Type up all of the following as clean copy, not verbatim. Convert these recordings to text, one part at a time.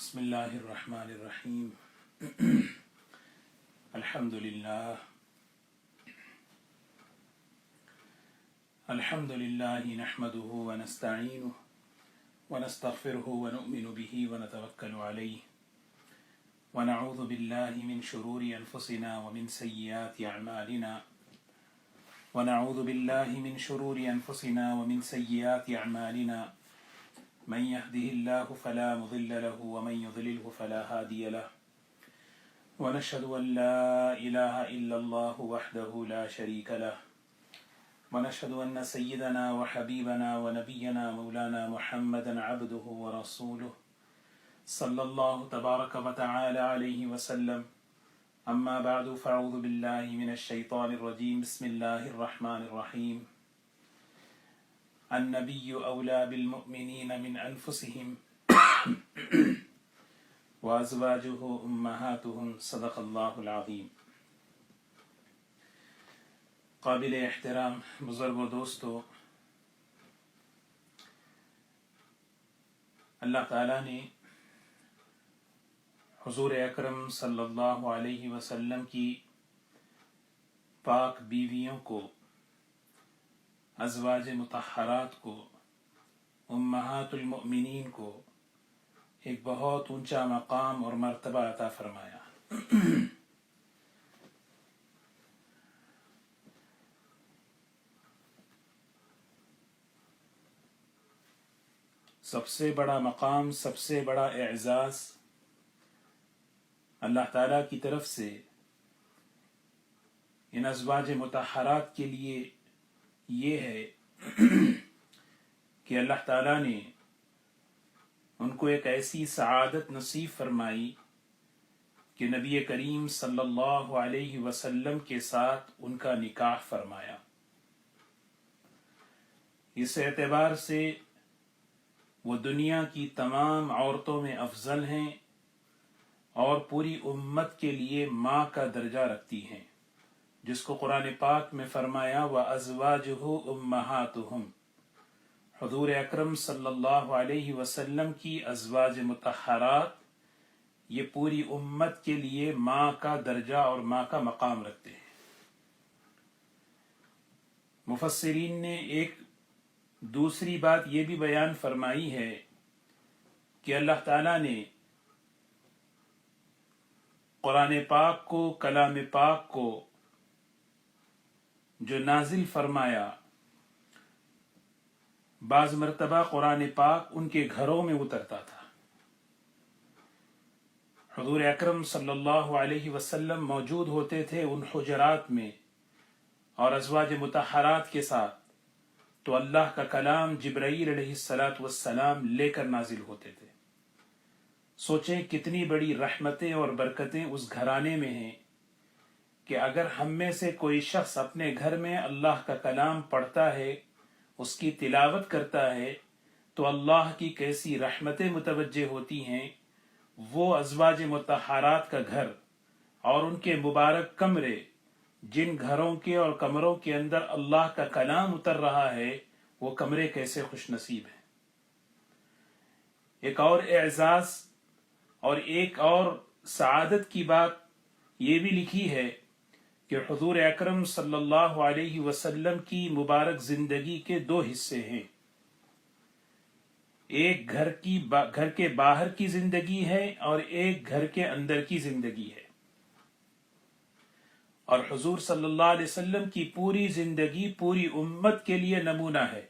بسم الله الرحمن الرحيم الحمد لله نحمده ونستعينه ونستغفره ونؤمن به ونتوكل عليه ونعوذ بالله من شرور أنفسنا ومن سيئات أعمالنا من يهده الله فلا مضل له ومن يضلله فلا هادي له ونشهد أن لا إله إلا الله وحده لا شريك له ونشهد أن سيدنا وحبيبنا ونبينا مولانا محمدا عبده ورسوله صلى الله تبارك وتعالى عليه وسلم أما بعد فأعوذ بالله من الشيطان الرجيم بسم الله الرحمن الرحيم النبي أولى بالمؤمنين من أنفسهم وأزواجه أمهاتهم صدق الله العظيم۔ قابل احترام بزرگ و دوستو، اللہ تعالیٰ نے حضور اکرم صلی اللہ علیہ وسلم کی پاک بیویوں کو، ازواج مطہرات کو، امہات المؤمنین کو ایک بہت اونچا مقام اور مرتبہ عطا فرمایا۔ سب سے بڑا مقام، سب سے بڑا اعزاز اللہ تعالیٰ کی طرف سے ان ازواج مطہرات کے لیے یہ ہے کہ اللہ تعالیٰ نے ان کو ایک ایسی سعادت نصیب فرمائی کہ نبی کریم صلی اللہ علیہ وسلم کے ساتھ ان کا نکاح فرمایا۔ اس اعتبار سے وہ دنیا کی تمام عورتوں میں افضل ہیں اور پوری امت کے لیے ماں کا درجہ رکھتی ہیں، جس کو قرآن پاک میں فرمایا وَأَزْوَاجُهُ أُمَّهَاتُهُمْ۔ حضور اکرم صلی اللہ علیہ وسلم کی ازواج مطہرات یہ پوری امت کے لیے ماں کا درجہ اور ماں کا مقام رکھتے ہیں۔ مفسرین نے ایک دوسری بات یہ بھی بیان فرمائی ہے کہ اللہ تعالیٰ نے قرآن پاک کو، کلام پاک کو جو نازل فرمایا، بعض مرتبہ قرآن پاک ان کے گھروں میں اترتا تھا۔ حضور اکرم صلی اللہ علیہ وسلم موجود ہوتے تھے ان حجرات میں اور ازواج مطہرات کے ساتھ، تو اللہ کا کلام جبرائیل علیہ السلام لے کر نازل ہوتے تھے۔ سوچیں کتنی بڑی رحمتیں اور برکتیں اس گھرانے میں ہیں کہ اگر ہم میں سے کوئی شخص اپنے گھر میں اللہ کا کلام پڑھتا ہے، اس کی تلاوت کرتا ہے، تو اللہ کی کیسی رحمتیں متوجہ ہوتی ہیں۔ وہ ازواج مطہرات کا گھر اور ان کے مبارک کمرے، جن گھروں کے اور کمروں کے اندر اللہ کا کلام اتر رہا ہے، وہ کمرے کیسے خوش نصیب ہیں۔ ایک اور اعزاز اور ایک اور سعادت کی بات یہ بھی لکھی ہے کہ حضور اکرم صلی اللہ علیہ وسلم کی مبارک زندگی کے دو حصے ہیں، ایک گھر کے باہر کی زندگی ہے اور ایک گھر کے اندر کی زندگی ہے۔ اور حضور صلی اللہ علیہ وسلم کی پوری زندگی پوری امت کے لیے نمونہ ہے،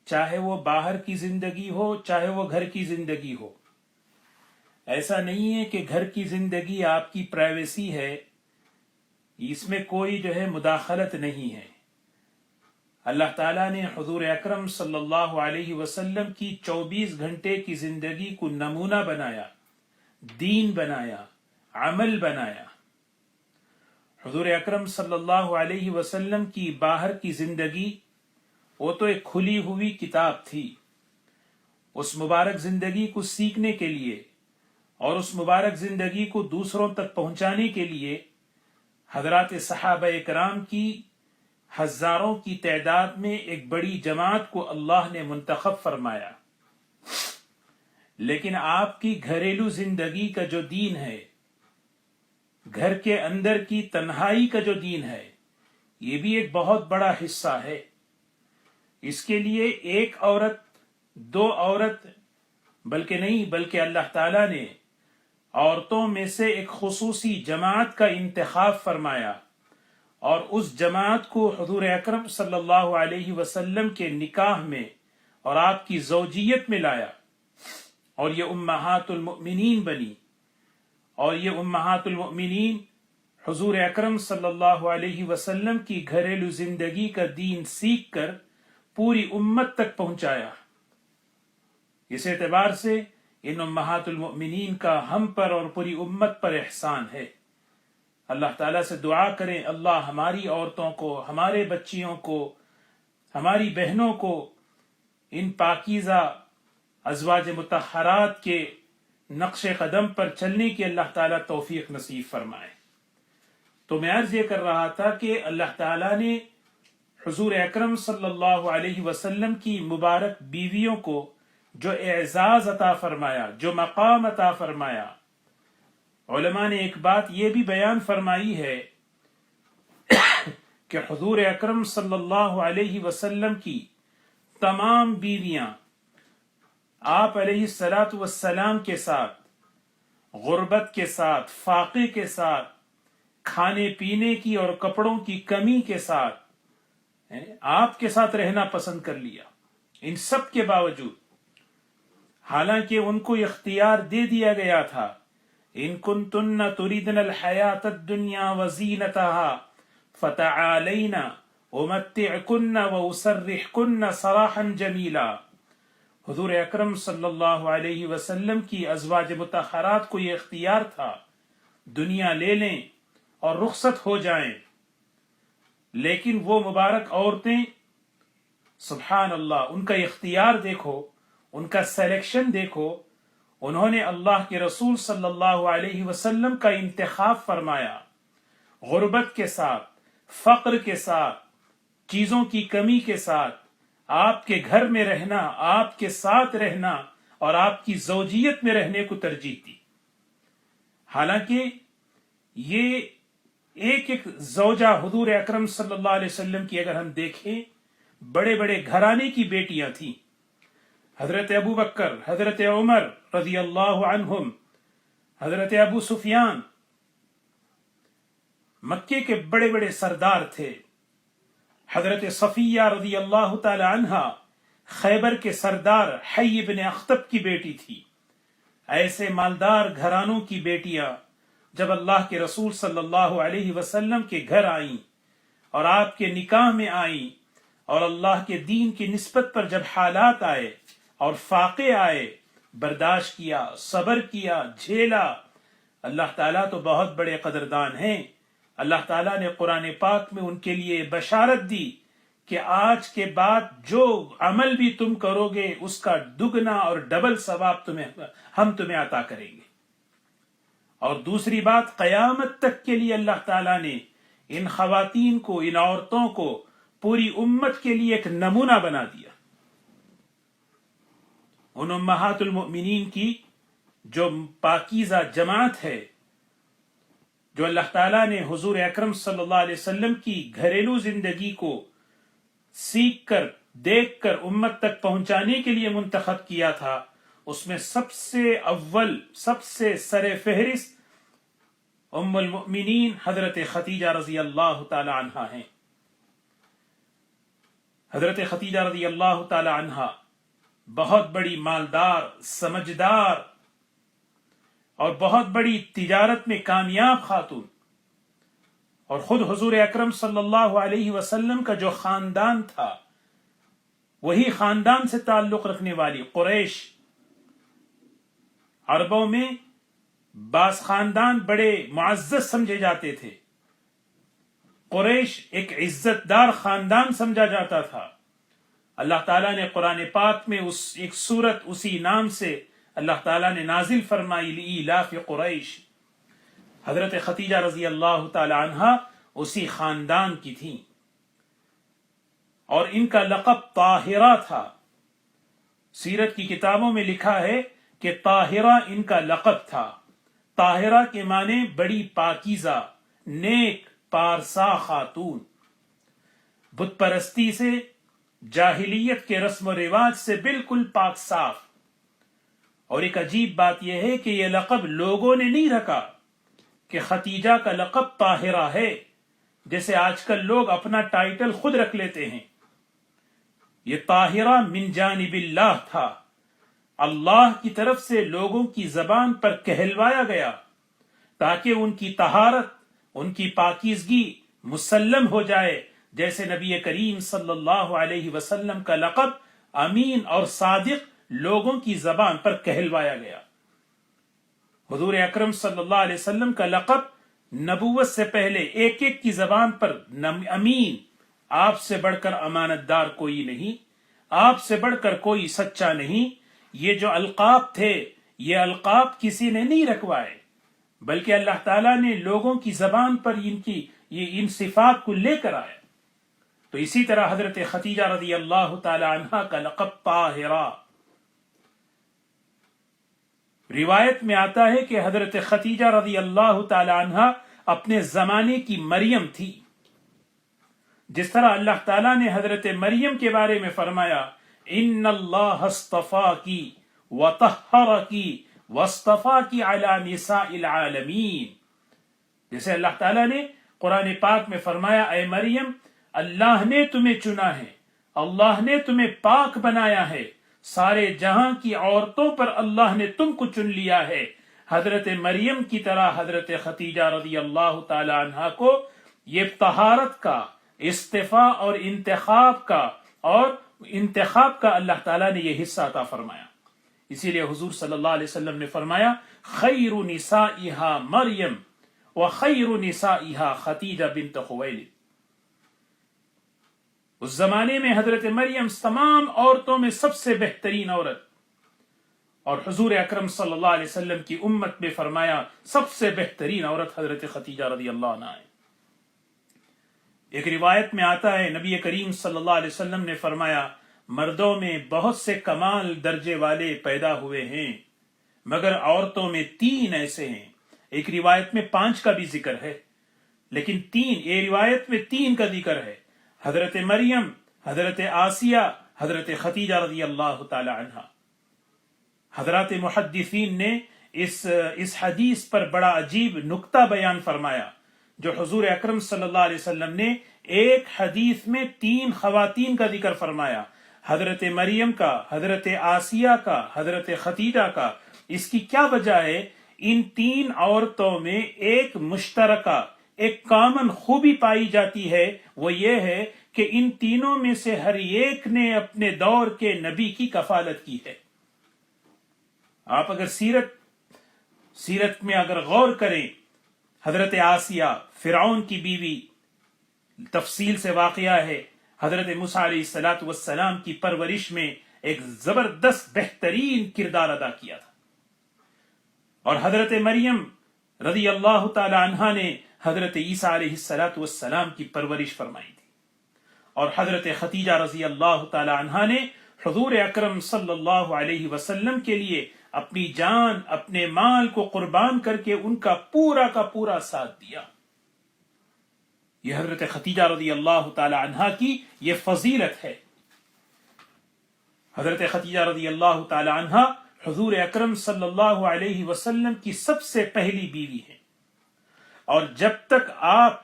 چاہے وہ باہر کی زندگی ہو، چاہے وہ گھر کی زندگی ہو۔ ایسا نہیں ہے کہ گھر کی زندگی آپ کی پرائیویسی ہے، اس میں کوئی مداخلت نہیں ہے۔ اللہ تعالیٰ نے حضور اکرم صلی اللہ علیہ وسلم کی 24 گھنٹے کی زندگی کو نمونہ بنایا، دین بنایا، عمل بنایا۔ حضور اکرم صلی اللہ علیہ وسلم کی باہر کی زندگی وہ تو ایک کھلی ہوئی کتاب تھی۔ اس مبارک زندگی کو سیکھنے کے لیے اور اس مبارک زندگی کو دوسروں تک پہنچانے کے لیے حضرات صحابہ کرام کی ہزاروں کی تعداد میں ایک بڑی جماعت کو اللہ نے منتخب فرمایا۔ لیکن آپ کی گھریلو زندگی کا جو دین ہے، گھر کے اندر کی تنہائی کا جو دین ہے، یہ بھی ایک بہت بڑا حصہ ہے۔ اس کے لیے ایک عورت، دو عورت بلکہ نہیں، بلکہ اللہ تعالیٰ نے عورتوں میں سے ایک خصوصی جماعت کا انتخاب فرمایا، اور اس جماعت کو حضور اکرم صلی اللہ علیہ وسلم کے نکاح میں اور آپ کی زوجیت میں لایا، اور یہ امہات المؤمنین بنی۔ اور یہ امہات المؤمنین حضور اکرم صلی اللہ علیہ وسلم کی گھریلو زندگی کا دین سیکھ کر پوری امت تک پہنچایا۔ اس اعتبار سے ان امہات المؤمنین کا ہم پر اور پوری امت پر احسان ہے۔ اللہ تعالیٰ سے دعا کریں، اللہ ہماری عورتوں کو، ہمارے بچیوں کو، ہماری بہنوں کو ان پاکیزہ ازواج مطہرات کے نقش قدم پر چلنے کی اللہ تعالیٰ توفیق نصیب فرمائے۔ تو میں عرض یہ کر رہا تھا کہ اللہ تعالیٰ نے حضور اکرم صلی اللہ علیہ وسلم کی مبارک بیویوں کو جو اعزاز عطا فرمایا، جو مقام عطا فرمایا، علماء نے ایک بات یہ بھی بیان فرمائی ہے کہ حضور اکرم صلی اللہ علیہ وسلم کی تمام بیویاں آپ علیہ السلام کے ساتھ، غربت کے ساتھ، فاقے کے ساتھ، کھانے پینے کی اور کپڑوں کی کمی کے ساتھ آپ کے ساتھ رہنا پسند کر لیا۔ ان سب کے باوجود، حالانکہ ان کو اختیار دے دیا گیا تھا، ان کنتن تریدن الحیات الدنیا وزینتها فتعالین امتعکن واسرحکن سراحا جمیلا۔ حضور اکرم صلی اللہ علیہ وسلم کی ازواج مطہرات کو یہ اختیار تھا، دنیا لے لیں اور رخصت ہو جائیں، لیکن وہ مبارک عورتیں، سبحان اللہ، ان کا اختیار دیکھو، ان کا سلیکشن دیکھو، انہوں نے اللہ کے رسول صلی اللہ علیہ وسلم کا انتخاب فرمایا، غربت کے ساتھ، فقر کے ساتھ، چیزوں کی کمی کے ساتھ آپ کے گھر میں رہنا، آپ کے ساتھ رہنا اور آپ کی زوجیت میں رہنے کو ترجیح دی۔ حالانکہ یہ ایک ایک زوجہ حضور اکرم صلی اللہ علیہ وسلم کی اگر ہم دیکھیں، بڑے بڑے گھرانے کی بیٹیاں تھیں۔ حضرت ابو بکر، حضرت عمر رضی اللہ عنہم، حضرت ابو سفیان مکے کے بڑے بڑے سردار تھے۔ حضرت صفیہ رضی اللہ تعالی عنہا خیبر کے سردار حی بن اخطب کی بیٹی تھی۔ ایسے مالدار گھرانوں کی بیٹیاں جب اللہ کے رسول صلی اللہ علیہ وسلم کے گھر آئیں اور آپ کے نکاح میں آئیں، اور اللہ کے دین کی نسبت پر جب حالات آئے اور فاقے آئے، برداشت کیا، صبر کیا، جھیلا۔ اللہ تعالیٰ تو بہت بڑے قدردان ہیں۔ اللہ تعالیٰ نے قرآن پاک میں ان کے لیے بشارت دی کہ آج کے بعد جو عمل بھی تم کرو گے اس کا دگنا اور ڈبل ثواب ہم تمہیں عطا کریں گے۔ اور دوسری بات، قیامت تک کے لیے اللہ تعالیٰ نے ان خواتین کو، ان عورتوں کو پوری امت کے لیے ایک نمونہ بنا دیا۔ ان امہات المؤمنین کی جو پاکیزہ جماعت ہے، جو اللہ تعالیٰ نے حضور اکرم صلی اللہ علیہ وسلم کی گھریلو زندگی کو سیکھ کر، دیکھ کر امت تک پہنچانے کے لیے منتخب کیا تھا، اس میں سب سے اول، سب سے سر فہرست ام المؤمنین حضرت خدیجہ رضی اللہ تعالی عنہا ہیں۔ حضرت خدیجہ رضی اللہ تعالی عنہا بہت بڑی مالدار، سمجھدار اور بہت بڑی تجارت میں کامیاب خاتون، اور خود حضور اکرم صلی اللہ علیہ وسلم کا جو خاندان تھا، وہی خاندان سے تعلق رکھنے والی قریش۔ عربوں میں بعض خاندان بڑے معزز سمجھے جاتے تھے، قریش ایک عزت دار خاندان سمجھا جاتا تھا۔ اللہ تعالیٰ نے قرآن پاک میں ایک سورت اسی نام سے اللہ تعالیٰ نے نازل فرمائی، لإیلاف قریش۔ حضرت خدیجہ رضی اللہ تعالی عنہا اسی خاندان کی تھیں، اور ان کا لقب طاہرہ تھا۔ سیرت کی کتابوں میں لکھا ہے کہ طاہرہ ان کا لقب تھا۔ طاہرہ کے معنی بڑی پاکیزہ، نیک، پارسا خاتون۔ بت پرستی سے، جاہلیت کے رسم و رواج سے بالکل پاک صاف۔ اور ایک عجیب بات یہ ہے کہ یہ لقب لوگوں نے نہیں رکھا کہ ختیجہ کا لقب طاہرہ ہے، جیسے آج کل لوگ اپنا ٹائٹل خود رکھ لیتے ہیں۔ یہ طاہرہ من جانب اللہ تھا، اللہ کی طرف سے لوگوں کی زبان پر کہلوایا گیا تاکہ ان کی طہارت، ان کی پاکیزگی مسلم ہو جائے، جیسے نبی کریم صلی اللہ علیہ وسلم کا لقب امین اور صادق لوگوں کی زبان پر کہلوایا گیا۔ حضور اکرم صلی اللہ علیہ وسلم کا لقب نبوت سے پہلے ایک ایک کی زبان پر امین، آپ سے بڑھ کر امانت دار کوئی نہیں، آپ سے بڑھ کر کوئی سچا نہیں۔ یہ جو القاب تھے، یہ القاب کسی نے نہیں رکھوائے، بلکہ اللہ تعالیٰ نے لوگوں کی زبان پر ان صفات کو لے کر آیا۔ تو اسی طرح حضرت ختیجہ رضی اللہ تعالی عنہ کا لقب طاہرہ۔ روایت میں آتا ہے کہ حضرت ختیجہ رضی اللہ تعالی عنہ اپنے زمانے کی مریم تھی۔ جس طرح اللہ تعالیٰ نے حضرت مریم کے بارے میں فرمایا ان اللہ اصطفاکی وطہرکی واصطفاکی علی نساء العالمین، جیسے اللہ تعالیٰ نے قرآن پاک میں فرمایا اے مریم، اللہ نے تمہیں چنا ہے، اللہ نے تمہیں پاک بنایا ہے، سارے جہاں کی عورتوں پر اللہ نے تم کو چن لیا ہے۔ حضرت مریم کی طرح حضرت ختیجہ رضی اللہ تعالی عنہ کو یہ طہارت کا، اصطفاء اور انتخاب کا اللہ تعالیٰ نے یہ حصہ عطا فرمایا۔ اسی لیے حضور صلی اللہ علیہ وسلم نے فرمایا خیر نسائها مریم وخیر نسائها ختیجہ بنت خویلد۔ اس زمانے میں حضرت مریم تمام عورتوں میں سب سے بہترین عورت، اور حضور اکرم صلی اللہ علیہ وسلم کی امت میں فرمایا سب سے بہترین عورت حضرت ختیجہ رضی اللہ عنہا ہے۔ ایک روایت میں آتا ہے نبی کریم صلی اللہ علیہ وسلم نے فرمایا مردوں میں بہت سے کمال درجے والے پیدا ہوئے ہیں، مگر عورتوں میں 3 ایسے ہیں۔ ایک روایت میں 5 کا بھی ذکر ہے، لیکن 3، یہ روایت میں 3 کا ذکر ہے، حضرت مریم، حضرت آسیہ، حضرت ختیجہ رضی اللہ تعالی عنہ۔ حضرات محدثین نے اس حدیث پر بڑا عجیب نکتہ بیان فرمایا، جو حضور اکرم صلی اللہ علیہ وسلم نے ایک حدیث میں 3 خواتین کا ذکر فرمایا، حضرت مریم کا، حضرت آسیہ کا، حضرت ختیجہ کا۔ اس کی کیا وجہ ہے؟ ان 3 عورتوں میں ایک مشترکہ، ایک کامن خوبی پائی جاتی ہے، وہ یہ ہے کہ ان تینوں میں سے ہر ایک نے اپنے دور کے نبی کی کفالت کی ہے۔ آپ اگر سیرت میں اگر غور کریں، حضرت آسیہ فرعون کی بیوی، تفصیل سے واقعہ ہے، حضرت موسیٰ علیہ السلام کی پرورش میں ایک زبردست بہترین کردار ادا کیا تھا، اور حضرت مریم رضی اللہ تعالی عنہا نے حضرت عیسیٰ علیہ السلام کی پرورش فرمائی تھی، اور حضرت ختیجہ رضی اللہ تعالی عنہا نے حضور اکرم صلی اللہ علیہ وسلم کے لیے اپنی جان، اپنے مال کو قربان کر کے ان کا پورا ساتھ دیا۔ یہ حضرت ختیجہ رضی اللہ تعالی عنہا کی یہ فضیلت ہے۔ حضرت ختیجہ رضی اللہ تعالی عنہا حضور اکرم صلی اللہ علیہ وسلم کی سب سے پہلی بیوی ہے، اور جب تک آپ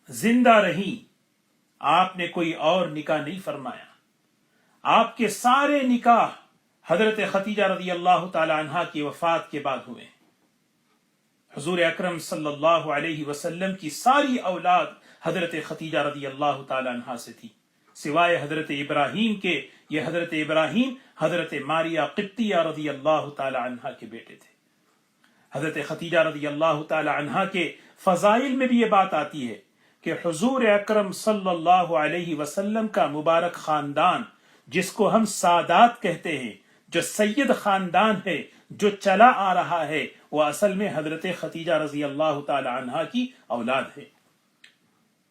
زندہ رہیں آپ نے کوئی اور نکاح نہیں فرمایا۔ آپ کے سارے نکاح حضرت ختیجہ رضی اللہ تعالی عنہا کی وفات کے بعد ہوئے ہیں۔ حضور اکرم صلی اللہ علیہ وسلم کی ساری اولاد حضرت ختیجہ رضی اللہ تعالی عنہا سے تھی، سوائے حضرت ابراہیم کے۔ یہ حضرت ابراہیم حضرت ماریہ قبطیہ رضی اللہ تعالی عنہا کے بیٹے تھے۔ حضرت ختیجہ رضی اللہ تعالی عنہا کے فضائل میں بھی یہ بات آتی ہے کہ حضور اکرم صلی اللہ علیہ وسلم کا مبارک خاندان، جس کو ہم سادات کہتے ہیں، جو سید خاندان ہے، جو چلا آ رہا ہے، وہ اصل میں حضرت ختیجہ رضی اللہ تعالی عنہا کی اولاد ہے،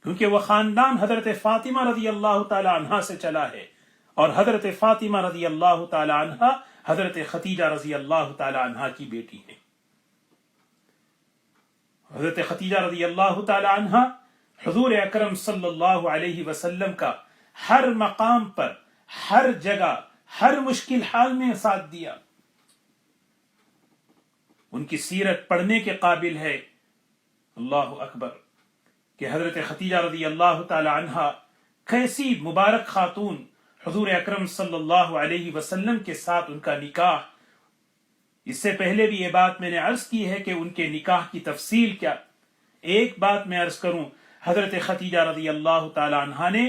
کیونکہ وہ خاندان حضرت فاطمہ رضی اللہ تعالی عنہا سے چلا ہے، اور حضرت فاطمہ رضی اللہ تعالی عنہا حضرت خدیجہ رضی اللہ تعالی عنہا کی بیٹی ہیں۔ حضرت خدیجہ رضی اللہ تعالی عنہا حضور اکرم صلی اللہ علیہ وسلم کا ہر مقام پر، ہر جگہ، ہر مشکل حال میں ساتھ دیا۔ ان کی سیرت پڑھنے کے قابل ہے، اللہ اکبر، کہ حضرت خدیجہ رضی اللہ تعالی عنہا کیسی مبارک خاتون، حضور اکرم صلی اللہ علیہ وسلم کے ساتھ ان کا نکاح۔ اس سے پہلے بھی یہ بات میں نے عرض کی ہے کہ ان کے نکاح کی تفصیل کیا۔ ایک بات میں عرض کروں، حضرت خدیجہ رضی اللہ تعالی عنہا نے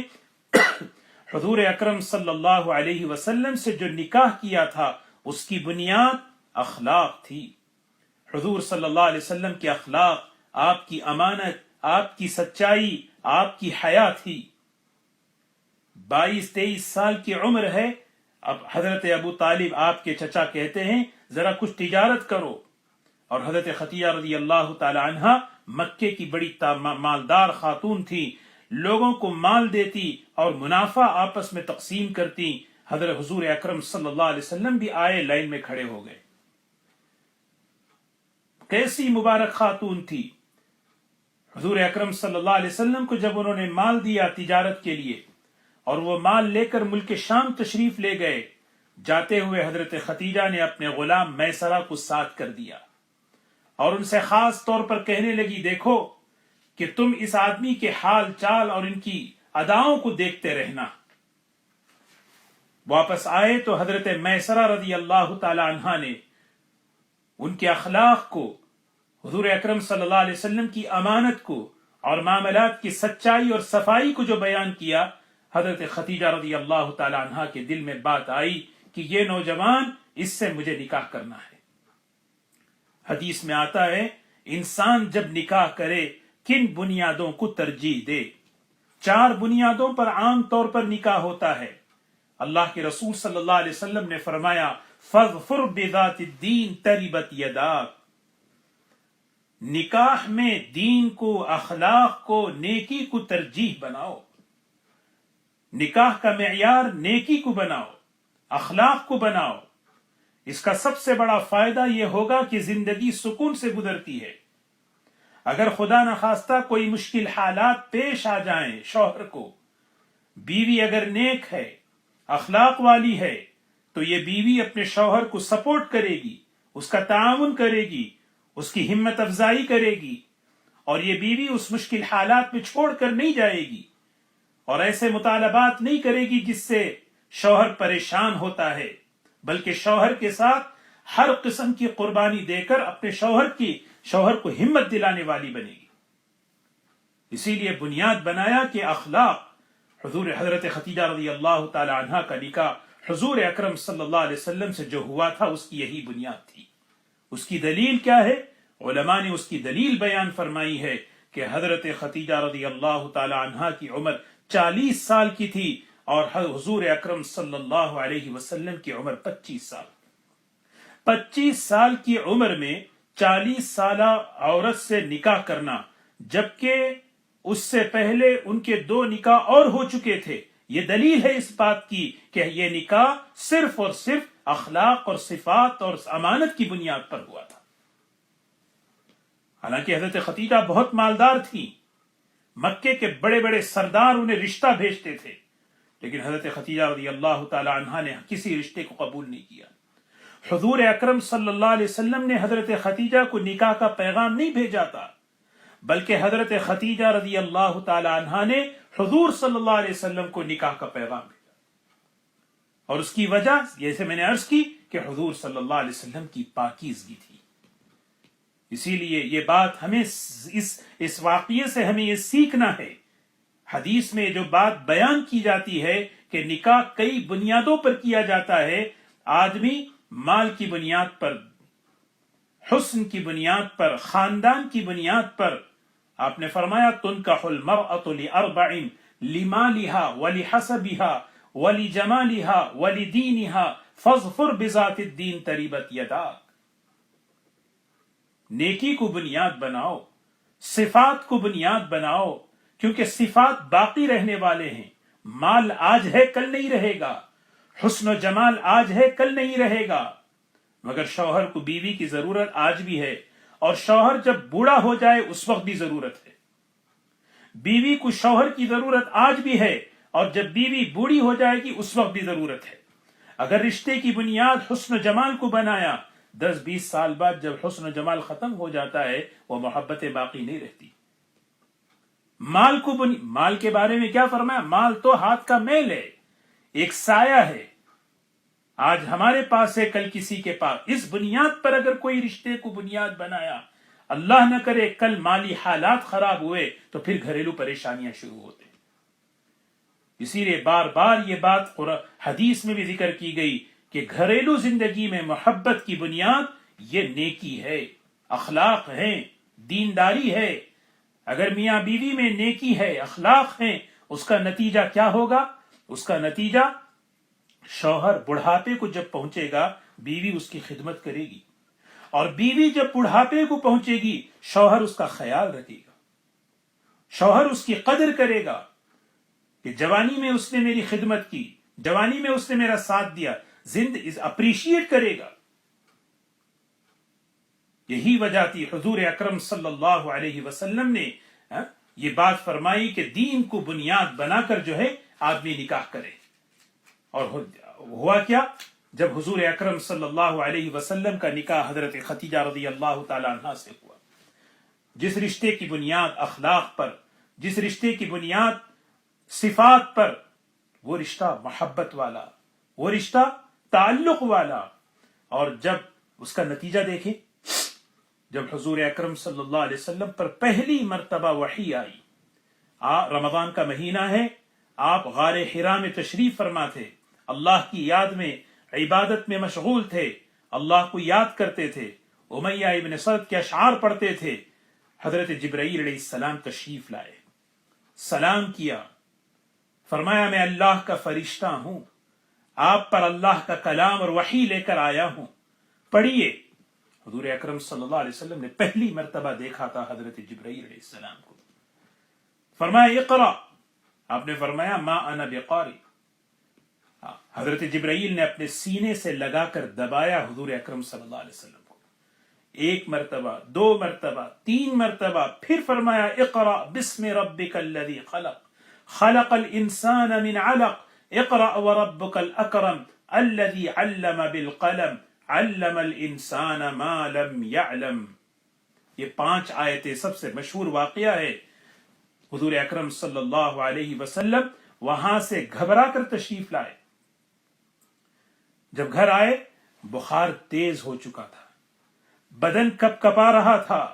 حضور اکرم صلی اللہ علیہ وسلم سے جو نکاح کیا تھا اس کی بنیاد اخلاق تھی۔ حضور صلی اللہ علیہ وسلم کے اخلاق، آپ کی امانت، آپ کی سچائی، آپ کی حیا تھی۔ 22-23 سال کی عمر ہے، اب حضرت ابو طالب آپ کے چچا کہتے ہیں ذرا کچھ تجارت کرو، اور حضرت خدیجہ رضی اللہ تعالی عنہا مکے کی بڑی مالدار خاتون تھی، لوگوں کو مال دیتی اور منافع آپس میں تقسیم کرتی۔ حضرت حضور اکرم صلی اللہ علیہ وسلم بھی آئے، لائن میں کھڑے ہو گئے۔ کیسی مبارک خاتون تھی۔ حضور اکرم صلی اللہ علیہ وسلم کو جب انہوں نے مال دیا تجارت کے لیے، اور وہ مال لے کر ملک شام تشریف لے گئے، جاتے ہوئے حضرت خدیجہ نے اپنے غلام میسرہ کو ساتھ کر دیا اور ان سے خاص طور پر کہنے لگی، دیکھو کہ تم اس آدمی کے حال چال اور ان کی اداؤں کو دیکھتے رہنا۔ واپس آئے تو حضرت میسرہ رضی اللہ تعالی عنہ نے ان کے اخلاق کو، حضور اکرم صلی اللہ علیہ وسلم کی امانت کو اور معاملات کی سچائی اور صفائی کو جو بیان کیا، حضرت خدیجہ رضی اللہ تعالی عنہ کے دل میں بات آئی کہ یہ نوجوان، اس سے مجھے نکاح کرنا ہے۔ حدیث میں آتا ہے انسان جب نکاح کرے کن بنیادوں کو ترجیح دے۔ 4 بنیادوں پر عام طور پر نکاح ہوتا ہے۔ اللہ کے رسول صلی اللہ علیہ وسلم نے فرمایا فَاظْفُرْ بِذَاتِ الدِّينِ تَرِبَتْ يَدَاكَ، نکاح میں دین کو، اخلاق کو، نیکی کو ترجیح بناؤ۔ نکاح کا معیار نیکی کو بناؤ، اخلاق کو بناؤ۔ اس کا سب سے بڑا فائدہ یہ ہوگا کہ زندگی سکون سے گزرتی ہے۔ اگر خدا نخواستہ کوئی مشکل حالات پیش آ جائیں شوہر کو، بیوی اگر نیک ہے، اخلاق والی ہے، تو یہ بیوی اپنے شوہر کو سپورٹ کرے گی، اس کا تعاون کرے گی، اس کی ہمت افزائی کرے گی، اور یہ بیوی اس مشکل حالات میں چھوڑ کر نہیں جائے گی اور ایسے مطالبات نہیں کرے گی جس سے شوہر پریشان ہوتا ہے، بلکہ شوہر کے ساتھ ہر قسم کی قربانی دے کر اپنے شوہر کو ہمت دلانے والی بنے گی۔ اسی لیے بنیاد بنایا کہ اخلاق۔ حضرت خدیجہ رضی اللہ تعالی عنہا کا نکاح حضور اکرم صلی اللہ علیہ وسلم سے جو ہوا تھا اس کی یہی بنیاد تھی۔ اس کی دلیل کیا ہے؟ علماء نے اس کی دلیل بیان فرمائی ہے کہ حضرت خدیجہ رضی اللہ تعالی عنہا کی عمر 40 سال کی تھی اور حضور اکرم صلی اللہ علیہ وسلم کی عمر 25 سال۔ 25 سال کی عمر میں 40 سالہ عورت سے نکاح کرنا، جبکہ اس سے پہلے ان کے 2 نکاح اور ہو چکے تھے، یہ دلیل ہے اس بات کی کہ یہ نکاح صرف اور صرف اخلاق اور صفات اور امانت کی بنیاد پر ہوا تھا۔ حالانکہ حضرت خدیجہ بہت مالدار تھی، مکے کے بڑے بڑے سردار انہیں رشتہ بھیجتے تھے، لیکن حضرت خدیجہ رضی اللہ تعالی عنہا نے کسی رشتے کو قبول نہیں کیا۔ حضور اکرم صلی اللہ علیہ وسلم نے حضرت خدیجہ کو نکاح کا پیغام نہیں بھیجا تھا، بلکہ حضرت خدیجہ رضی اللہ تعالی عنہا نے حضور صلی اللہ علیہ وسلم کو نکاح کا پیغام بھیجا، اور اس کی وجہ جیسے میں نے عرض کی کہ حضور صلی اللہ علیہ وسلم کی پاکیزگی تھی۔ اسی لیے یہ بات ہمیں اس واقعے سے ہمیں یہ سیکھنا ہے۔ حدیث میں جو بات بیان کی جاتی ہے کہ نکاح کئی بنیادوں پر کیا جاتا ہے، آدمی مال کی بنیاد پر، حسن کی بنیاد پر، خاندان کی بنیاد پر، آپ نے فرمایا تنکح المرأة لأربع لمالها ولحسبها ولجمالها ولدینها فاظفر بذات الدین تربت یداک۔ نیکی کو بنیاد بناؤ، صفات کو بنیاد بناؤ، کیونکہ صفات باقی رہنے والے ہیں۔ مال آج ہے کل نہیں رہے گا، حسن و جمال آج ہے کل نہیں رہے گا، مگر شوہر کو بیوی کی ضرورت آج بھی ہے، اور شوہر جب بوڑھا ہو جائے اس وقت بھی ضرورت ہے۔ بیوی کو شوہر کی ضرورت آج بھی ہے، اور جب بیوی بوڑھی ہو جائے گی اس وقت بھی ضرورت ہے۔ اگر رشتے کی بنیاد حسن و جمال کو بنایا، 10-20 سال بعد جب حسن و جمال ختم ہو جاتا ہے وہ محبتیں باقی نہیں رہتی۔ مال کے بارے میں کیا فرمایا؟ مال تو ہاتھ کا میل ہے، ایک سایہ ہے، آج ہمارے پاس ہے کل کسی کے پاس۔ اس بنیاد پر اگر کوئی رشتے کو بنیاد بنایا، اللہ نہ کرے کل مالی حالات خراب ہوئے تو پھر گھریلو پریشانیاں شروع ہوتے۔ اسی لیے بار بار یہ بات حدیث میں بھی ذکر کی گئی کہ گھریلو زندگی میں محبت کی بنیاد یہ نیکی ہے، اخلاق ہیں، دینداری ہے۔ اگر میاں بیوی میں نیکی ہے، اخلاق ہیں، اس کا نتیجہ کیا ہوگا؟ اس کا نتیجہ شوہر بڑھاپے کو جب پہنچے گا بیوی اس کی خدمت کرے گی، اور بیوی جب بڑھاپے کو پہنچے گی شوہر اس کا خیال رکھے گا، شوہر اس کی قدر کرے گا کہ جوانی میں اس نے میری خدمت کی، جوانی میں اس نے میرا ساتھ دیا، اپریشیٹ کرے گا۔ یہی وجہ تھی حضور اکرم صلی اللہ علیہ وسلم نے یہ بات فرمائی کہ دین کو بنیاد بنا کر جو ہے آدمی نکاح کرے۔ اور ہوا کیا؟ جب حضور اکرم صلی اللہ علیہ وسلم کا نکاح حضرت خدیجہ رضی اللہ تعالی عنہا سے ہوا، جس رشتے کی بنیاد اخلاق پر، جس رشتے کی بنیاد صفات پر، وہ رشتہ محبت والا، وہ رشتہ تعلق والا۔ اور جب اس کا نتیجہ دیکھیں، جب حضور اکرم صلی اللہ علیہ وسلم پر پہلی مرتبہ وحی آئی، رمضان کا مہینہ ہے، آپ غار حرا میں تشریف فرما تھے، اللہ کی یاد میں، عبادت میں مشغول تھے، اللہ کو یاد کرتے تھے، امیہ ابن سعد کے اشعار پڑھتے تھے۔ حضرت جبرائیل علیہ السلام تشریف لائے، سلام کیا، فرمایا میں اللہ کا فرشتہ ہوں، آپ پر اللہ کا کلام اور وحی لے کر آیا ہوں، پڑھیے۔ حضور اکرم صلی اللہ علیہ وسلم نے پہلی مرتبہ دیکھا تھا حضرت جبرائیل علیہ السلام کو، فرمایا اقرا، آپ نے فرمایا ما انا بقاری۔ حضرت جبرائیل نے اپنے سینے سے لگا کر دبایا حضور اکرم صلی اللہ علیہ وسلم کو، ایک مرتبہ، 2 مرتبہ، 3 مرتبہ، پھر فرمایا اقرا بسم ربک الذی خلق، خلق الانسان من علق، اقرا وربک الاکرم الذی علم بالقلم، علم الانسان ما لم يعلم۔ یہ 5 آیتیں سب سے مشہور واقعہ ہے۔ حضور اکرم صلی اللہ علیہ وسلم وہاں سے گھبرا کر تشریف لائے، جب گھر آئے بخار تیز ہو چکا تھا، بدن کپ کپا رہا تھا،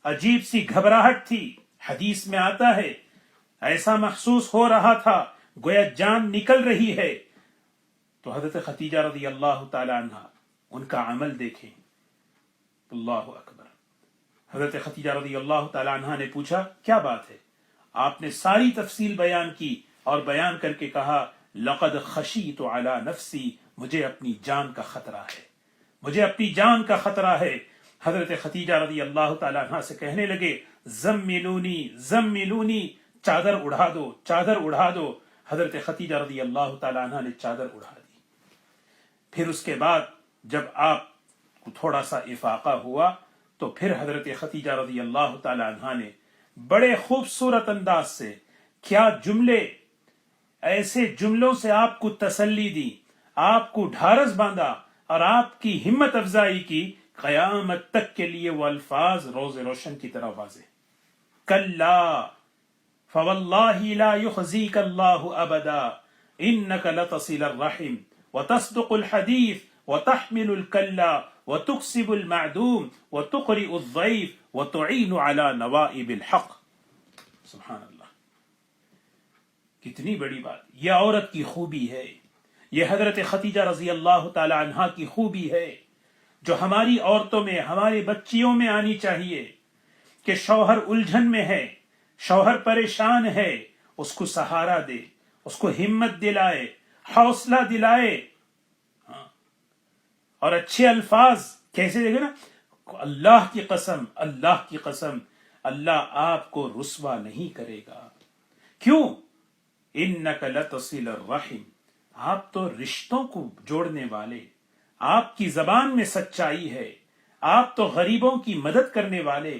عجیب سی گھبراہٹ تھی، حدیث میں آتا ہے ایسا محسوس ہو رہا تھا گویا جان نکل رہی ہے۔ تو حضرت خدیجہ رضی اللہ تعالی عنہ، ان کا عمل دیکھیں، اللہ اکبر۔ حضرت خدیجہ رضی اللہ تعالی عنہ نے پوچھا کیا بات ہے؟ آپ نے ساری تفصیل بیان کی اور بیان کر کے کہا لقد خشیت علی نفسی، مجھے اپنی جان کا خطرہ ہے، مجھے اپنی جان کا خطرہ ہے۔ حضرت خدیجہ رضی اللہ تعالی عنہ سے کہنے لگے زملونی زملونی، چادر اڑا دو، چادر اڑا دو۔ حضرت خدیجہ رضی اللہ تعالی عنہ نے چادر اڑا دی۔ پھر اس کے بعد جب آپ کو تھوڑا سا افاقہ ہوا تو پھر حضرت خدیجہ رضی اللہ تعالی عنہ نے بڑے خوبصورت انداز سے کیا جملے، ایسے جملوں سے آپ کو تسلی دی، آپ کو ڈھارس باندھا اور آپ کی ہمت افزائی کی، قیامت تک کے لیے وہ الفاظ روز روشن کی طرح واضح۔ کلا فواللہ لا یخزیک اللہ ابدا انک لتصل الرحم وتصدق الحدیث وتحمل الکلا وتکسب المعدوم وتقرئ الضیف وتعین علی نوائب الحق۔ سبحان اللہ، کتنی بڑی بات! یہ عورت کی خوبی ہے، یہ حضرت خدیجہ رضی اللہ تعالی عنہا کی خوبی ہے جو ہماری عورتوں میں، ہمارے بچیوں میں آنی چاہیے کہ شوہر الجھن میں ہے، شوہر پریشان ہے، اس کو سہارا دے، اس کو ہمت دلائے، حوصلہ دلائے، اور اچھے الفاظ کیسے دیکھیں نا، اللہ کی قسم، اللہ کی قسم، اللہ آپ کو رسوا نہیں کرے گا۔ کیوں؟ انک لتصل الرحم، آپ تو رشتوں کو جوڑنے والے، آپ کی زبان میں سچائی ہے، آپ تو غریبوں کی مدد کرنے والے،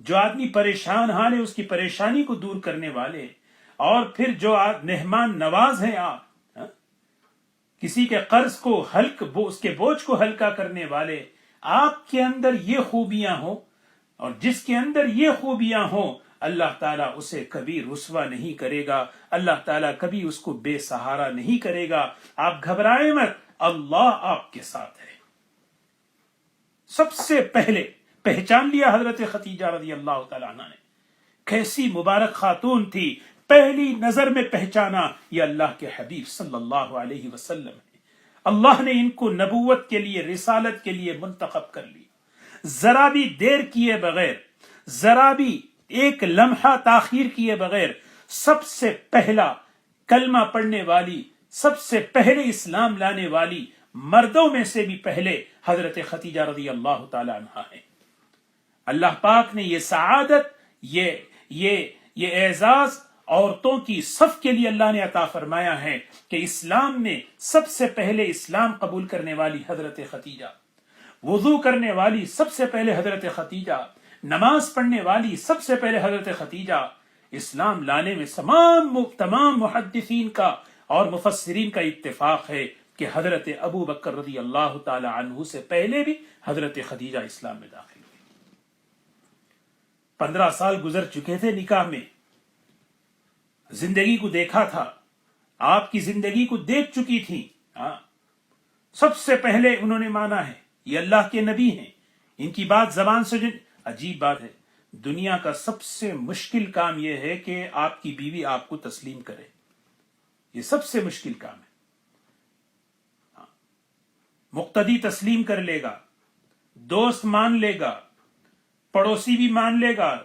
جو آدمی پریشان حال ہے اس کی پریشانی کو دور کرنے والے، اور پھر جو مہمان نواز ہیں آپ، کسی کے قرض کو اس کے بوجھ کو ہلکا کرنے والے، آپ کے اندر یہ خوبیاں ہوں، اور جس کے اندر یہ خوبیاں ہوں اللہ تعالیٰ اسے کبھی رسوا نہیں کرے گا، اللہ تعالیٰ کبھی اس کو بے سہارا نہیں کرے گا۔ آپ گھبرائیں مت، اللہ آپ کے ساتھ ہے۔ سب سے پہلے پہچان لیا حضرت خدیجہ رضی اللہ تعالیٰ عنہ نے، کیسی مبارک خاتون تھی، پہلی نظر میں پہچانا یہ اللہ کے حبیب صلی اللہ علیہ وسلم ہے۔ اللہ نے ان کو نبوت کے لیے، رسالت کے لیے منتخب کر لیا، ذرا بھی دیر کیے بغیر، ذرا بھی ایک لمحہ تاخیر کیے بغیر، سب سے پہلا کلمہ پڑھنے والی، سب سے پہلے اسلام لانے والی، مردوں میں سے بھی پہلے حضرت خدیجہ رضی اللہ تعالی عنہا ہے۔ اللہ پاک نے یہ سعادت، یہ اعزاز عورتوں کی صف کے لیے اللہ نے عطا فرمایا ہے کہ اسلام میں سب سے پہلے اسلام قبول کرنے والی حضرت خدیجہ، وضو کرنے والی سب سے پہلے حضرت خدیجہ، نماز پڑھنے والی سب سے پہلے حضرت خدیجہ۔ اسلام لانے میں تمام محدثین کا اور مفسرین کا اتفاق ہے کہ حضرت ابو بکر رضی اللہ تعالی عنہ سے پہلے بھی حضرت خدیجہ اسلام میں داخل ہوئی۔ 15 سال گزر چکے تھے نکاح میں، زندگی کو دیکھا تھا، آپ کی زندگی کو دیکھ چکی تھی۔ سب سے پہلے انہوں نے مانا ہے یہ اللہ کے نبی ہیں، ان کی بات زبان سے عجیب بات ہے، دنیا کا سب سے مشکل کام یہ ہے کہ آپ کی بیوی آپ کو تسلیم کرے، یہ سب سے مشکل کام ہے۔ مقتدی تسلیم کر لے گا، دوست مان لے گا، پڑوسی بھی مان لے گا،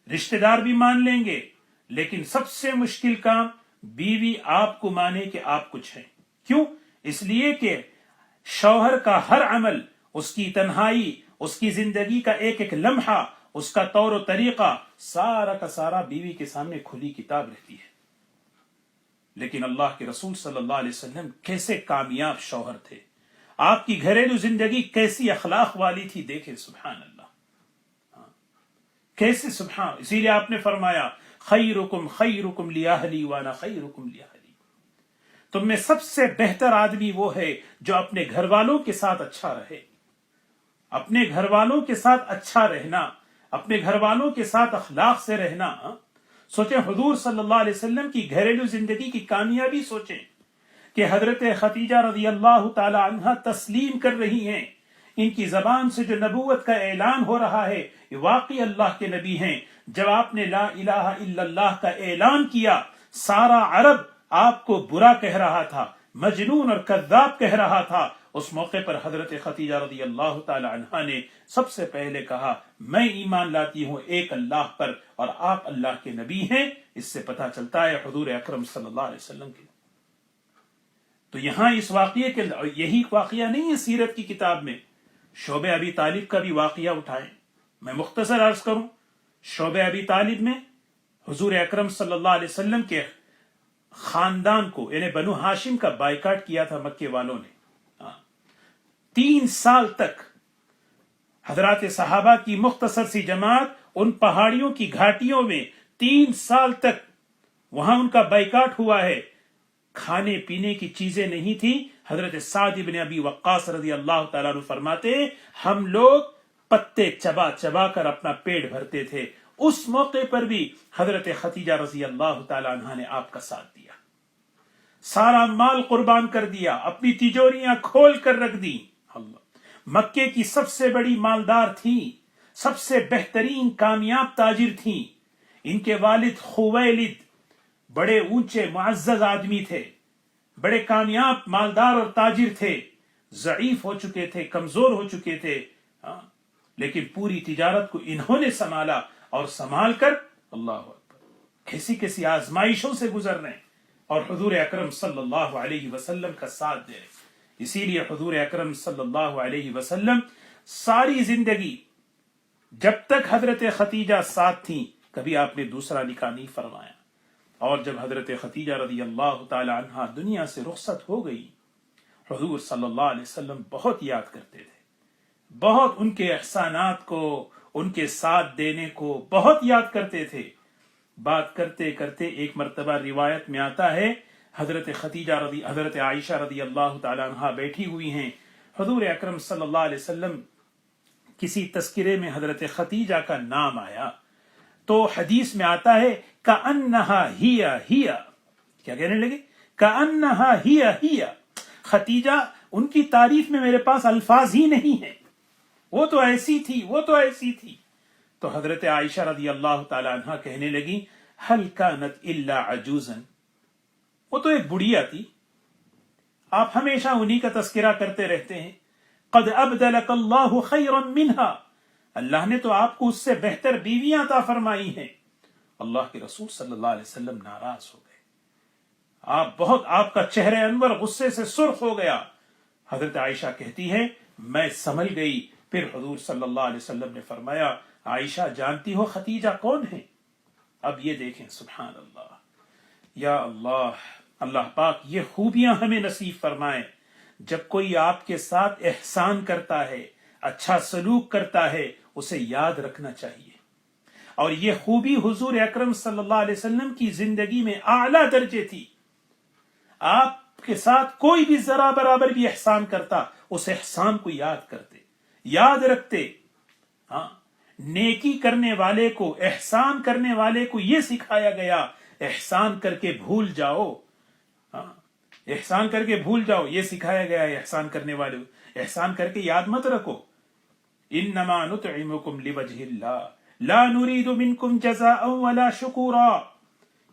رشتہ دار بھی مان لیں گے، لیکن سب سے مشکل کام بیوی آپ کو مانے کہ آپ کچھ ہیں۔ کیوں؟ اس لیے کہ شوہر کا ہر عمل، اس کی تنہائی، اس کی زندگی کا ایک ایک لمحہ، اس کا طور و طریقہ، سارا کا سارا بیوی کے سامنے کھلی کتاب رہتی ہے۔ لیکن اللہ کے رسول صلی اللہ علیہ وسلم کیسے کامیاب شوہر تھے، آپ کی گھریلو زندگی کیسی اخلاق والی تھی، دیکھیں سبحان اللہ، کیسے سبحان۔ اسی لیے آپ نے فرمایا خیرکم خیرکم لأہلی وانا خیرکم لأہلی، تم میں سب سے بہتر آدمی وہ ہے جو اپنے گھر والوں کے ساتھ اچھا رہے۔ اپنے گھر والوں کے ساتھ اچھا رہنا، اپنے گھر والوں کے ساتھ اخلاق سے رہنا۔ سوچیں حضور صلی اللہ علیہ وسلم کی گھریلو زندگی کی کامیابی، سوچیں کہ حضرت خدیجہ رضی اللہ تعالی عنہا تسلیم کر رہی ہیں، ان کی زبان سے جو نبوت کا اعلان ہو رہا ہے یہ واقعی اللہ کے نبی ہیں۔ جب آپ نے لا الہ الا اللہ کا اعلان کیا، سارا عرب آپ کو برا کہہ رہا تھا، مجنون اور کذاب کہہ رہا تھا، اس موقع پر حضرت خدیجہ رضی اللہ تعالی عنہا نے سب سے پہلے کہا میں ایمان لاتی ہوں ایک اللہ پر اور آپ اللہ کے نبی ہیں۔ اس سے پتہ چلتا ہے حضور اکرم صلی اللہ علیہ وسلم کی۔ تو یہاں اس واقعے کے یہی واقعہ نہیں ہے سیرت کی کتاب میں، شعب ابی طالب کا بھی واقعہ اٹھائیں، میں مختصر عرض کروں۔ شعب ابی طالب میں حضور اکرم صلی اللہ علیہ وسلم کے خاندان کو یعنی بنو ہاشم کا بائیکاٹ کیا تھا مکے والوں نے۔ 3 سال تک حضرات صحابہ کی مختصر سی جماعت ان پہاڑیوں کی گھاٹیوں میں 3 سال تک وہاں ان کا بائیکاٹ ہوا ہے، کھانے پینے کی چیزیں نہیں تھی۔ حضرت سعد بن ابی وقاص رضی اللہ تعالیٰ عنہ فرماتے ہم لوگ پتے چبا چبا کر اپنا پیٹ بھرتے تھے۔ اس موقع پر بھی حضرت خدیجہ رضی اللہ تعالیٰ عنہ نے آپ کا ساتھ دیا، سارا مال قربان کر دیا، اپنی تجوریاں کھول کر رکھ دی۔ مکے کی سب سے بڑی مالدار تھی، سب سے بہترین کامیاب تاجر تھیں۔ ان کے والد خویلد بڑے اونچے معزز آدمی تھے، بڑے کامیاب مالدار اور تاجر تھے، ضعیف ہو چکے تھے، کمزور ہو چکے تھے، لیکن پوری تجارت کو انہوں نے سنبھالا، اور سنبھال کر اللہ اکبر کیسی کیسی آزمائشوں سے گزر رہے ہیں اور حضور اکرم صلی اللہ علیہ وسلم کا ساتھ دے رہے۔ اسی لیے حضور اکرم صلی اللہ علیہ وسلم ساری زندگی جب تک حضرت خدیجہ ساتھ تھیں کبھی آپ نے دوسرا نکاح نہیں فرمایا، اور جب حضرت خدیجہ رضی اللہ تعالی عنہا دنیا سے رخصت ہو گئی، حضور صلی اللہ علیہ وسلم بہت یاد کرتے تھے، بہت ان کے احسانات کو، ان کے ساتھ دینے کو بہت یاد کرتے تھے۔ بات کرتے کرتے ایک مرتبہ روایت میں آتا ہے حضرت عائشہ رضی اللہ تعالی عنہا بیٹھی ہوئی ہیں، حضور اکرم صلی اللہ علیہ وسلم کسی تذکرے میں حضرت خدیجہ کا نام آیا تو حدیث میں آتا ہے کأنہا ہیا ہیا، کیا کہنے لگے؟ کأنہا ہیا ہیا، خدیجہ، ان کی تعریف میں میرے پاس الفاظ ہی نہیں ہیں، وہ تو ایسی تھی، وہ تو ایسی تھی۔ تو حضرت عائشہ رضی اللہ تعالی عنہا کہنے لگی هل كانت الا عجوزا، وہ تو ایک بڑھیا تھی، آپ ہمیشہ انہی کا تذکرہ کرتے رہتے ہیں۔ قد ابدلک اللہ خیرا منہا، اللہ نے تو آپ کو اس سے بہتر بیویاں عطا فرمائی ہیں۔ اللہ کے رسول صلی اللہ علیہ وسلم ناراض ہو گئے، آپ کا چہرہ انور غصے سے سرخ ہو گیا۔ حضرت عائشہ کہتی ہے میں سنبھل گئی، پھر حضور صلی اللہ علیہ وسلم نے فرمایا عائشہ جانتی ہو خدیجہ کون ہے؟ اب یہ دیکھیں، سبحان اللہ، یا اللہ، اللہ پاک یہ خوبیاں ہمیں نصیب فرمائے۔ جب کوئی آپ کے ساتھ احسان کرتا ہے، اچھا سلوک کرتا ہے، اسے یاد رکھنا چاہیے۔ اور یہ خوبی حضور اکرم صلی اللہ علیہ وسلم کی زندگی میں اعلیٰ درجے تھی۔ آپ کے ساتھ کوئی بھی ذرا برابر بھی احسان کرتا، اس احسان کو یاد کرتے، یاد رکھتے۔ ہاں، نیکی کرنے والے کو، احسان کرنے والے کو یہ سکھایا گیا احسان کر کے بھول جاؤ۔ ہاں، احسان کر کے بھول جاؤ، یہ سکھایا گیا ہے احسان کرنے والے کو، احسان کر کے یاد مت رکھو۔ انما نطعمکم لوجہ اللہ لا نرید منکم جزاء ولا شکورا،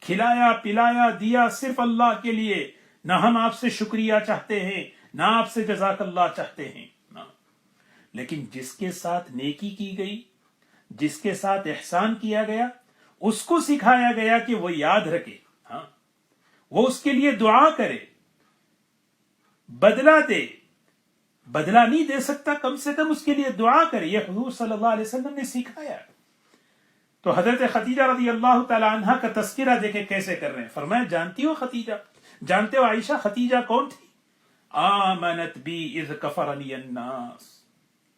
کھلایا پلایا دیا صرف اللہ کے لیے، نہ ہم آپ سے شکریہ چاہتے ہیں، نہ آپ سے جزاک اللہ چاہتے ہیں۔ لیکن جس کے ساتھ نیکی کی گئی، جس کے ساتھ احسان کیا گیا، اس کو سکھایا گیا کہ وہ یاد رکھے، ہاں، وہ اس کے لیے دعا کرے، بدلہ دے، بدلہ نہیں دے سکتا، کم سے کم اس کے لیے دعا کرے۔ یہ حضور صلی اللہ علیہ وسلم نے سکھایا۔ تو حضرت خدیجہ رضی اللہ تعالی عنہا کا تذکرہ دیکھیں کیسے کر رہے ہیں۔ فرمایا جانتی ہو خدیجہ، جانتے ہو عائشہ خدیجہ کون تھی؟ آمنت بی اذ کفرنی الناس،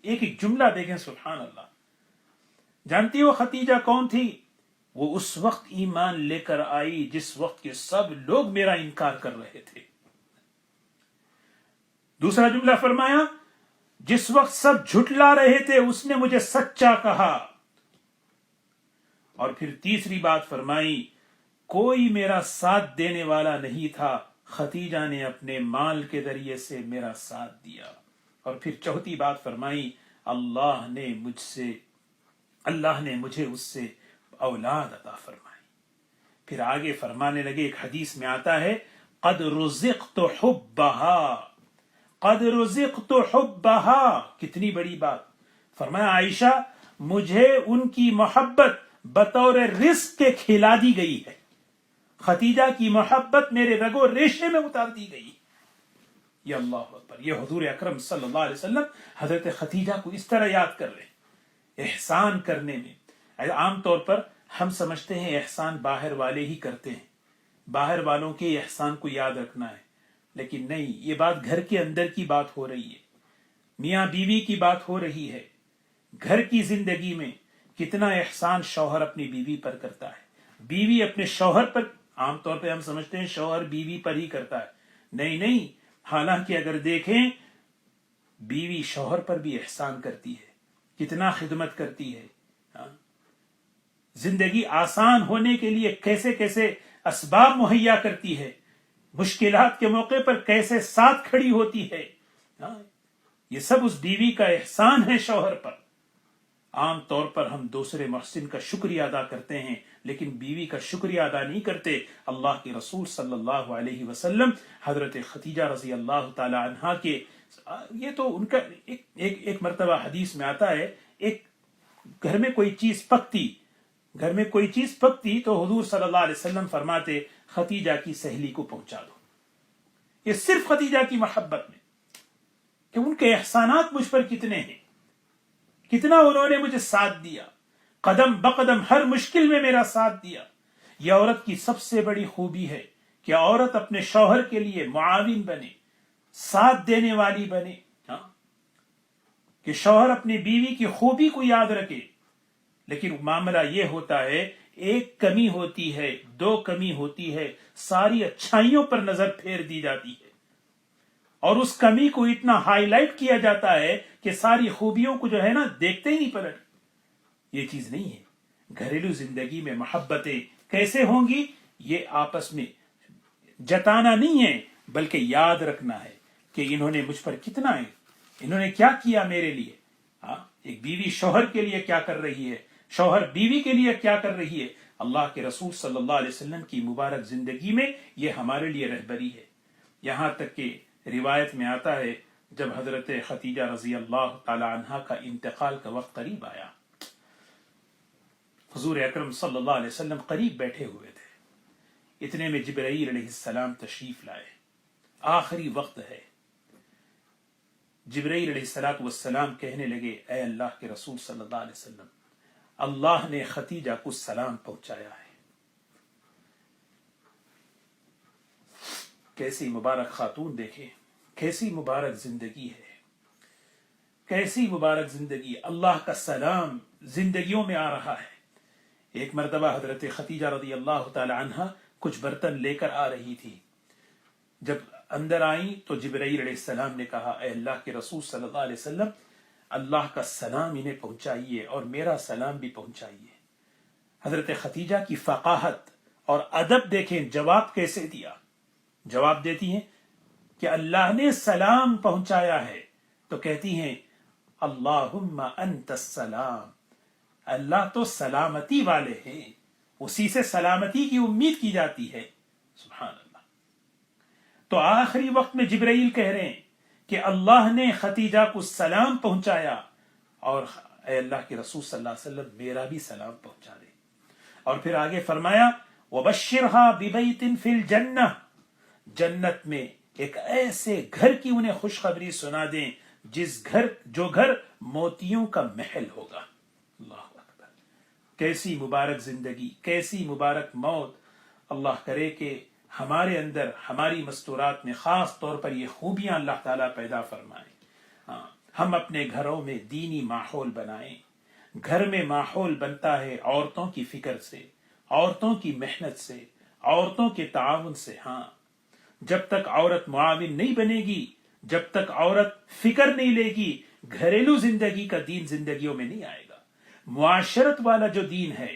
ایک ایک جملہ دیکھیں، سبحان اللہ۔ جانتی ہو خدیجہ کون تھی؟ وہ اس وقت ایمان لے کر آئی جس وقت کے سب لوگ میرا انکار کر رہے تھے۔ دوسرا جملہ فرمایا جس وقت سب جھٹلا رہے تھے اس نے مجھے سچا کہا۔ اور پھر تیسری بات فرمائی کوئی میرا ساتھ دینے والا نہیں تھا، خدیجہ نے اپنے مال کے ذریعے سے میرا ساتھ دیا۔ اور پھر چوتھی بات فرمائی اللہ نے مجھے اس سے اولاد عطا فرمائی۔ پھر آگے فرمانے لگے، ایک حدیث میں آتا ہے قد رزقت حبها، قد رزقت حبها، کتنی بڑی بات۔ فرمایا عائشہ مجھے ان کی محبت بطور رزق کے کھلا دی گئی ہے، خدیجہ کی محبت میرے رگ و ریشے میں اتار دی گئی۔ یا اللہ اکبر، یہ حضور اکرم صلی اللہ علیہ وسلم حضرت خدیجہ کو اس طرح یاد کر رہے ہیں احسان کرنے میں۔ عام طور پر ہم سمجھتے ہیں احسان باہر والے ہی کرتے ہیں، باہر والوں کے احسان کو یاد رکھنا ہے، لیکن نہیں، یہ بات گھر کے اندر کی بات ہو رہی ہے، میاں بیوی کی بات ہو رہی ہے۔ گھر کی زندگی میں کتنا احسان شوہر اپنی بیوی پر کرتا ہے، بیوی اپنے شوہر پر۔ عام طور پہ ہم سمجھتے ہیں شوہر بیوی پر ہی کرتا ہے، نہیں نہیں، حالانکہ اگر دیکھیں بیوی شوہر پر بھی احسان کرتی ہے، کتنا خدمت کرتی ہے، زندگی آسان ہونے کے لیے کیسے کیسے اسباب مہیا کرتی ہے، مشکلات کے موقع پر کیسے ساتھ کھڑی ہوتی ہے۔ یہ سب اس بیوی کا احسان ہے شوہر پر۔ عام طور پر ہم دوسرے محسن کا شکریہ ادا کرتے ہیں لیکن بیوی کا شکریہ ادا نہیں کرتے۔ اللہ کے رسول صلی اللہ علیہ وسلم حضرت خدیجہ رضی اللہ تعالی عنہا کے، یہ تو ان کا ایک مرتبہ حدیث میں آتا ہے، ایک گھر میں کوئی چیز پکتی تو حضور صلی اللہ علیہ وسلم فرماتے خدیجہ کی سہیلی کو پہنچا دو۔ یہ صرف خدیجہ کی محبت میں کہ ان کے احسانات مجھ پر کتنے ہیں، کتنا انہوں نے مجھے ساتھ دیا، قدم بقدم ہر مشکل میں میرا ساتھ دیا، یہ عورت کی سب سے بڑی خوبی ہے کہ عورت اپنے شوہر کے لیے معاون بنے، ساتھ دینے والی بنے، کہ شوہر اپنی بیوی کی خوبی کو یاد رکھے۔ لیکن معاملہ یہ ہوتا ہے، ایک کمی ہوتی ہے، دو کمی ہوتی ہے، ساری اچھائیوں پر نظر پھیر دی جاتی ہے، اور اس کمی کو اتنا ہائی لائٹ کیا جاتا ہے کہ ساری خوبیوں کو جو ہے نا دیکھتے ہی نہیں پلٹ۔ یہ چیز نہیں ہے۔ گھریلو زندگی میں محبتیں کیسے ہوں گی؟ یہ آپس میں جتانا نہیں ہے، بلکہ یاد رکھنا ہے کہ انہوں نے مجھ پر کتنا ہے، انہوں نے کیا کیا میرے لیے۔ ایک بیوی شوہر کے لیے کیا کر رہی ہے، شوہر بیوی کے لیے کیا کر رہی ہے۔ اللہ کے رسول صلی اللہ علیہ وسلم کی مبارک زندگی میں یہ ہمارے لیے رہبری ہے۔ یہاں تک کہ روایت میں آتا ہے، جب حضرت خدیجہ رضی اللہ تعالی عنہا کا انتقال کا وقت قریب آیا، حضور اکرم صلی اللہ علیہ وسلم قریب بیٹھے ہوئے تھے، اتنے میں جبرائیل علیہ السلام تشریف لائے۔ آخری وقت ہے، جبرائیل علیہ السلام کہنے لگے، اے اللہ کے رسول صلی اللہ علیہ وسلم، اللہ نے خدیجہ کو سلام پہنچایا ہے۔ کیسی مبارک خاتون دیکھیں، کیسی مبارک زندگی ہے، کیسی مبارک زندگی، اللہ کا سلام زندگیوں میں آ رہا ہے۔ ایک مرتبہ حضرت خدیجہ رضی اللہ تعالی عنہ کچھ برتن لے کر آ رہی تھی، جب اندر آئیں تو جبرائیل علیہ السلام نے کہا، اے اللہ کے رسول صلی اللہ علیہ وسلم، اللہ کا سلام انہیں پہنچائیے اور میرا سلام بھی پہنچائیے۔ حضرت خدیجہ کی فقاہت اور ادب دیکھیں، جواب کیسے دیا۔ جواب دیتی ہیں کہ اللہ نے سلام پہنچایا ہے، تو کہتی ہیں اللہم انت السلام، اللہ تو سلامتی والے ہیں، اسی سے سلامتی کی امید کی جاتی ہے۔ سبحان اللہ۔ تو آخری وقت میں جبرائیل کہہ رہے ہیں کہ اللہ نے خدیجہ کو سلام پہنچایا، اور اے اللہ کے رسول صلی اللہ علیہ وسلم میرا بھی سلام پہنچا دے۔ اور پھر آگے فرمایا وَبَشِّرْهَا بِبَيْتٍ فِي الْجَنَّةِ، جنت میں ایک ایسے گھر کی انہیں خوشخبری سنا دیں جو گھر موتیوں کا محل ہوگا۔ اللہ اکبر، کیسی مبارک زندگی، کیسی مبارک موت۔ اللہ کرے کہ ہمارے اندر، ہماری مستورات میں خاص طور پر یہ خوبیاں اللہ تعالیٰ پیدا فرمائیں۔ ہم اپنے گھروں میں دینی ماحول بنائیں۔ گھر میں ماحول بنتا ہے عورتوں کی فکر سے، عورتوں کی محنت سے، عورتوں کے تعاون سے۔ جب تک عورت معاون نہیں بنے گی، جب تک عورت فکر نہیں لے گی، گھریلو زندگی کا دین زندگیوں میں نہیں آئے گا۔ معاشرت والا جو دین ہے،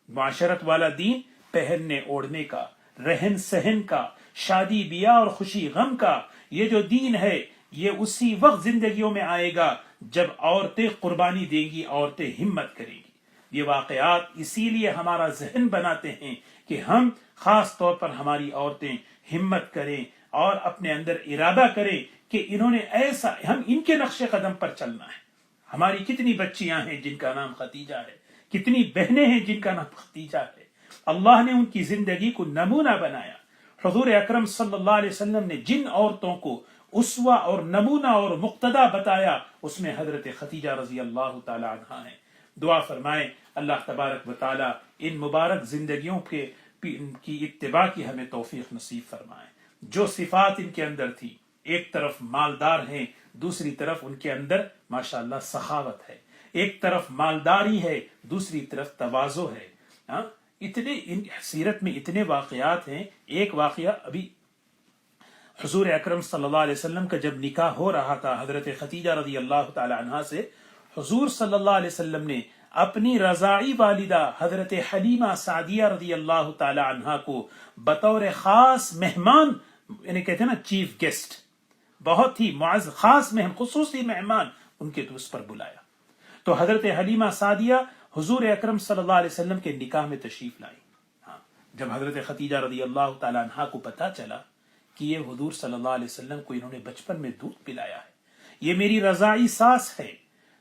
معاشرت والا دین پہننے اوڑھنے کا، رہن سہن کا، شادی بیاہ اور خوشی غم کا، یہ جو دین ہے یہ اسی وقت زندگیوں میں آئے گا جب عورتیں قربانی دیں گی، عورتیں ہمت کریں گی۔ یہ واقعات اسی لیے ہمارا ذہن بناتے ہیں کہ ہم خاص طور پر ہماری عورتیں ہمت کریں اور اپنے اندر ارادہ کریں کہ انہوں نے ایسا، ہم ان کے نقش قدم پر چلنا ہے۔ ہماری کتنی بچیاں ہیں جن کا نام خدیجہ ہے، کتنی بہنیں ہیں جن کا نام خدیجہ ہے۔ اللہ نے ان کی زندگی کو نمونہ بنایا۔ حضور اکرم صلی اللہ علیہ وسلم نے جن عورتوں کو اسوہ اور نمونہ اور مقتدی بتایا، اس میں حضرت خدیجہ رضی اللہ تعالی عنہا ہے۔ دعا فرمائیں اللہ تبارک و تعالی ان مبارک زندگیوں کی اتباع کی ہمیں توفیق نصیب فرمائیں۔ جو صفات ان کے اندر تھی، ایک طرف مالدار ہیں، دوسری طرف ان کے اندر ماشاءاللہ سخاوت ہے، ایک طرف مالداری ہے، دوسری طرف تواضع ہے۔ اتنے ان سیرت میں اتنے واقعات ہیں۔ ایک واقعہ ابھی حضور اکرم صلی اللہ علیہ وسلم کا جب نکاح ہو رہا تھا حضرت خدیجہ رضی اللہ تعالی عنہا سے، حضور صلی اللہ علیہ وسلم نے اپنی رضاعی والدہ حضرت حلیمہ سعدیہ رضی اللہ تعالی عنہا کو بطور خاص مہمان، یعنی کہتے ہیں نا چیف گیسٹ، بہت ہی معزز خاص خصوصی مہمان ان کے اس پر بلایا۔ تو حضرت حلیمہ سعدیہ حضور اکرم صلی اللہ علیہ وسلم کے نکاح میں تشریف لائی۔ جب حضرت خدیجہ رضی اللہ تعالی عنہا کو پتا چلا کہ یہ حضور صلی اللہ علیہ وسلم کو انہوں نے بچپن میں دودھ پلایا ہے، یہ میری رضاعی ساس ہے،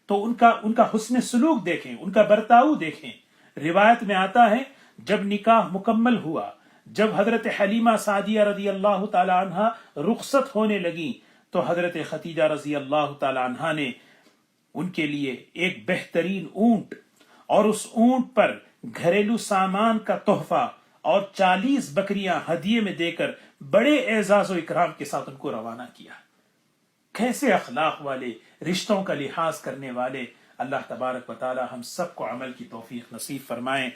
تو ان کا حسن سلوک دیکھیں، ان کا برتاؤ دیکھیں۔ روایت میں آتا ہے جب نکاح مکمل ہوا، جب حضرت حلیمہ سعدیہ رضی اللہ تعالی عنہا رخصت ہونے لگی، تو حضرت خدیجہ رضی اللہ تعالی عنہا نے ان کے لیے ایک بہترین اونٹ اور اس اونٹ پر گھریلو سامان کا تحفہ اور 40 بکریاں ہدیے میں دے کر بڑے اعزاز و اکرام کے ساتھ ان کو روانہ کیا۔ کیسے اخلاق والے، رشتوں کا لحاظ کرنے والے! اللہ تبارک و تعالی ہم سب کو عمل کی توفیق نصیب فرمائیں۔